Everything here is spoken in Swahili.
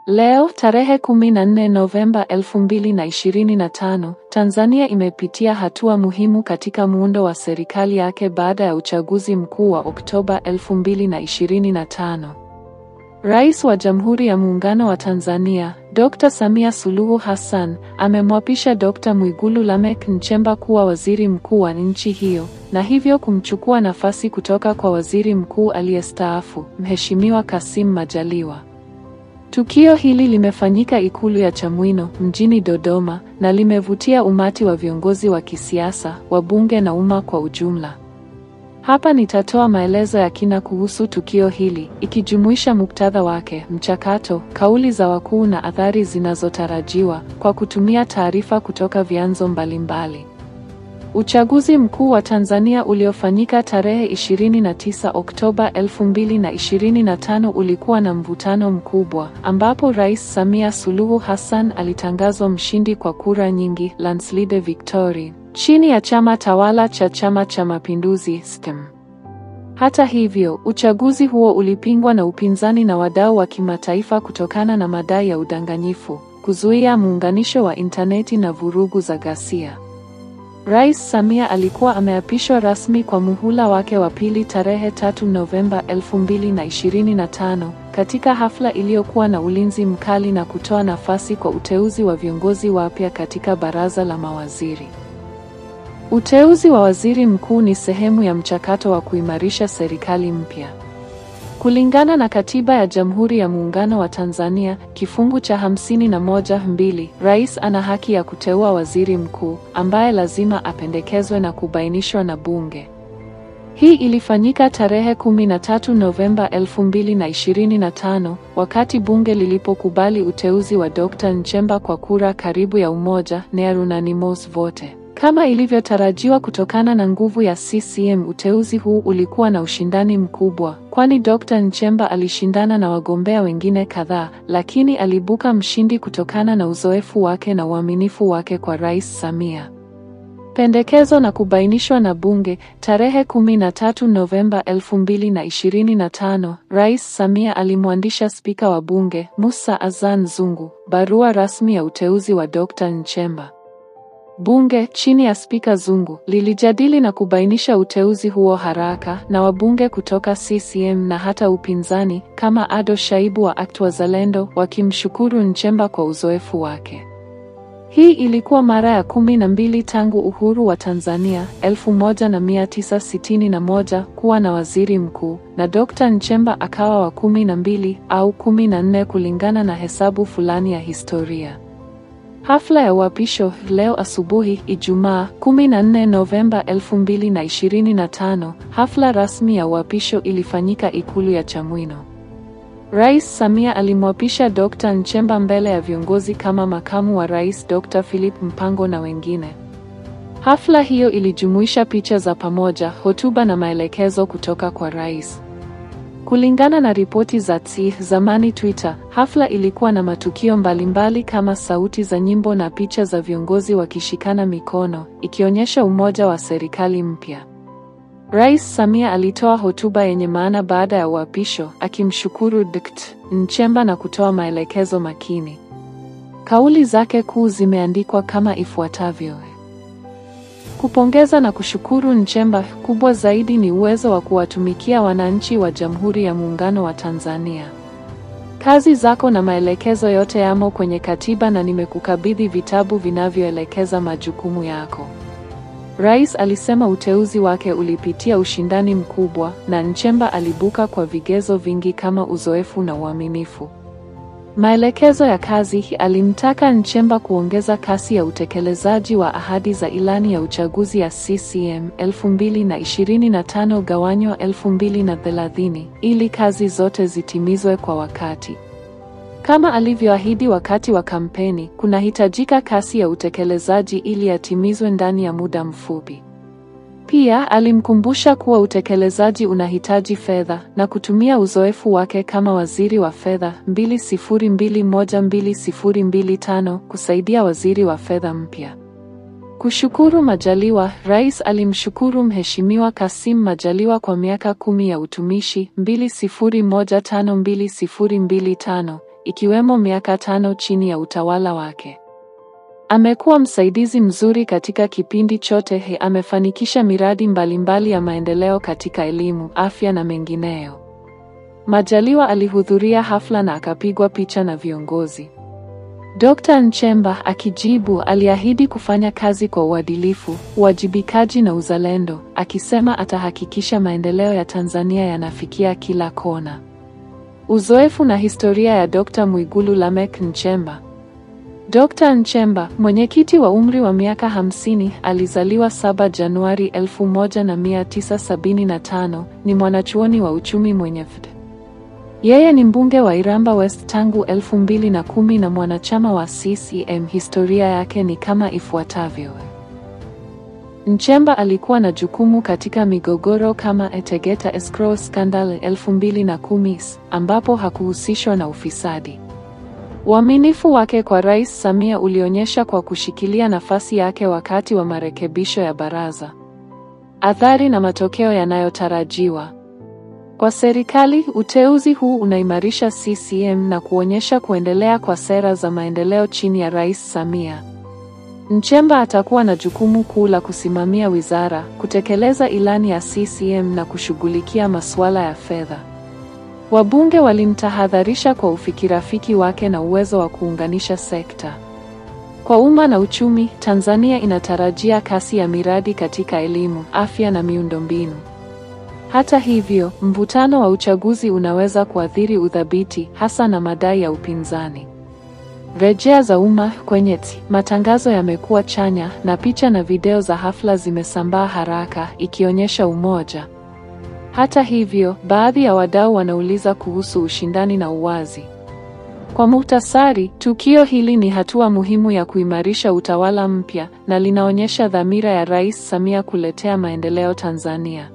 Leo tarehe 14 Novemba 2025, Tanzania imepitia hatua muhimu katika muundo wa serikali yake baada ya uchaguzi mkuu wa Oktoba 2025. Rais wa Jamhuri ya Muungano wa Tanzania, Dr. Samia Suluhu Hassan, amemwapisha Dr. Mwigulu Lameck Nchemba kuwa waziri mkuu wa nchi hiyo, na hivyo kumchukua nafasi kutoka kwa waziri mkuu aliyestaafu, Mheshimiwa Kassim Majaliwa. Tukio hili limefanyika Ikulu ya Chamwino, mjini Dodoma, na limevutia umati wa viongozi wa kisiasa, wabunge na umma kwa ujumla. Hapa nitatoa maelezo ya kina kuhusu tukio hili, ikijumuisha muktadha wake, mchakato, kauli za wakuu na athari zinazotarajiwa, kwa kutumia taarifa kutoka vyanzo mbalimbali. Uchaguzi mkuu wa Tanzania uliofanyika tarehe 29 Oktoba 2025 ulikuwa na mvutano mkubwa, ambapo Rais Samia Suluhu Hassan alitangazwa mshindi kwa kura nyingi, landslide victory, chini ya chama tawala cha Chama cha Mapinduzi CCM. Hata hivyo, uchaguzi huo ulipingwa na upinzani na wadau wa kimataifa kutokana na madai ya udanganyifu, kuzuia muunganisho wa intaneti na vurugu za ghasia. Rais Samia alikuwa ameapishwa rasmi kwa muhula wake wa pili tarehe 3 Novemba 2025 katika hafla iliyokuwa na ulinzi mkali na kutoa nafasi kwa uteuzi wa viongozi wapya katika baraza la mawaziri. Uteuzi wa waziri mkuu ni sehemu ya mchakato wa kuimarisha serikali mpya. Kulingana na Katiba ya Jamhuri ya Muungano wa Tanzania, kifungu cha 51(2), Rais ana haki ya kuteua waziri mkuu, ambaye lazima apendekezwe na kubainishwa na Bunge. Hii ilifanyika tarehe 13 Novemba 2025, wakati Bunge lilipokubali uteuzi wa Dr. Nchemba kwa kura karibu ya umoja, near unanimous vote. Kama ilivyotarajiwa kutokana na nguvu ya CCM, uteuzi huu ulikuwa na ushindani mkubwa, kwani Dr. Nchemba alishindana na wagombea wengine kadhaa, lakini alibuka mshindi kutokana na uzoefu wake na uaminifu wake kwa Rais Samia. Pendekezo na kubainishwa na Bunge. Tarehe 13 Novemba 2025, Rais Samia alimwandisha Spika wa Bunge, Mussa Azzan Zungu, barua rasmi ya uteuzi wa Dr. Nchemba. Bunge, chini ya Spika Zungu, lilijadili na kubainisha uteuzi huo haraka, na wabunge kutoka CCM na hata upinzani, kama Ado Shaibu wa ACT Wazalendo, wakimshukuru Nchemba kwa uzoefu wake. Hii ilikuwa mara ya 12 tangu uhuru wa Tanzania, 1961, kuwa na waziri mkuu, na Dr. Nchemba akawa wa 12 au 14 kulingana na hesabu fulani ya historia. Hafla ya uapisho leo asubuhi, Ijumaa 14 Novemba 2025, hafla rasmi ya uapisho ilifanyika Ikulu ya Chamwino. Rais Samia alimwapisha Dr. Nchemba mbele ya viongozi kama makamu wa rais Dr. Philip Mpango na wengine. Hafla hiyo ilijumuisha picha za pamoja, hotuba na maelekezo kutoka kwa rais. Kulingana na ripoti za zamani Twitter, hafla ilikuwa na matukio mbalimbali kama sauti za nyimbo na picha za viongozi wakishikana mikono, ikionyesha umoja wa serikali mpya. Rais Samia alitoa hotuba yenye maana baada ya uapisho, akimshukuru Dkt. Nchemba na kutoa maelekezo makini. Kauli zake kuu zimeandikwa kama ifuatavyo: kupongeza na kushukuru Nchemba. Kubwa zaidi ni uwezo wa kuwatumikia wananchi wa Jamhuri ya Muungano wa Tanzania. Kazi zako na maelekezo yote yamo kwenye katiba na nimekukabidhi vitabu vinavyoelekeza majukumu yako. Rais alisema uteuzi wake ulipitia ushindani mkubwa, na Nchemba alibuka kwa vigezo vingi kama uzoefu na uaminifu. Maelekezo ya kazi: alimtaka Nchemba kuongeza kasi ya utekelezaji wa ahadi za ilani ya uchaguzi ya CCM 2025-2030 ili kazi zote zitimizwe kwa wakati. Kama alivyoahidi wakati wa kampeni, kunahitajika kasi ya utekelezaji ili yatimizwe ndani ya muda mfupi. Pia alimkumbusha kuwa utekelezaji unahitaji fedha, na kutumia uzoefu wake kama waziri wa fedha 2021-2025 kusaidia waziri wa fedha mpya. Kushukuru Majaliwa. Rais alimshukuru Mheshimiwa Kassim Majaliwa kwa miaka 10 ya utumishi 2015-2025, ikiwemo miaka 5 chini ya utawala wake. Amekuwa msaidizi mzuri katika kipindi chote. Amefanikisha miradi mbalimbali ya maendeleo katika elimu, afya na mengineyo. Majaliwa alihudhuria hafla na akapigwa picha na viongozi. Dr. Nchemba akijibu aliahidi kufanya kazi kwa uadilifu, uwajibikaji na uzalendo, akisema atahakikisha maendeleo ya Tanzania yanafikia kila kona. Uzoefu na historia ya Dr. Mwigulu Lameck Nchemba. Dr. Nchemba, mwenyekiti wa umri wa miaka 50, alizaliwa 7 Januari 1975, ni mwanachuoni wa uchumi mwenye VET. Yeye ni mbunge wa Iramba West tangu 2010 na mwanachama wa CCM. Historia yake ni kama ifuatavyo. Nchemba alikuwa na jukumu katika migogoro kama Tegeta Escrow Scandal 2010, ambapo hakuhusishwa na ufisadi. Uaminifu wake kwa Rais Samia ulionyesha kwa kushikilia nafasi yake wakati wa marekebisho ya baraza. Athari na matokeo yanayotarajiwa. Kwa serikali, uteuzi huu unaimarisha CCM na kuonyesha kuendelea kwa sera za maendeleo chini ya Rais Samia. Nchemba atakuwa na jukumu kuu la kusimamia wizara, kutekeleza ilani ya CCM na kushughulikia masuala ya fedha. Wabunge walimtahadharisha kwa ufikirafiki wake na uwezo wa kuunganisha sekta. Kwa umma na uchumi, Tanzania inatarajia kasi ya miradi katika elimu, afya na miundombinu. Hata hivyo, mvutano wa uchaguzi unaweza kuathiri udhabiti, hasa na madai ya upinzani. Rejea za umma kwenye matangazo yamekuwa chanya na picha na video za hafla zimesambaa haraka, ikionyesha umoja. Hata hivyo, baadhi ya wadau wanauliza kuhusu ushindani na uwazi. Kwa muhtasari, tukio hili ni hatua muhimu ya kuimarisha utawala mpya na linaonyesha dhamira ya Rais Samia kuletea maendeleo Tanzania.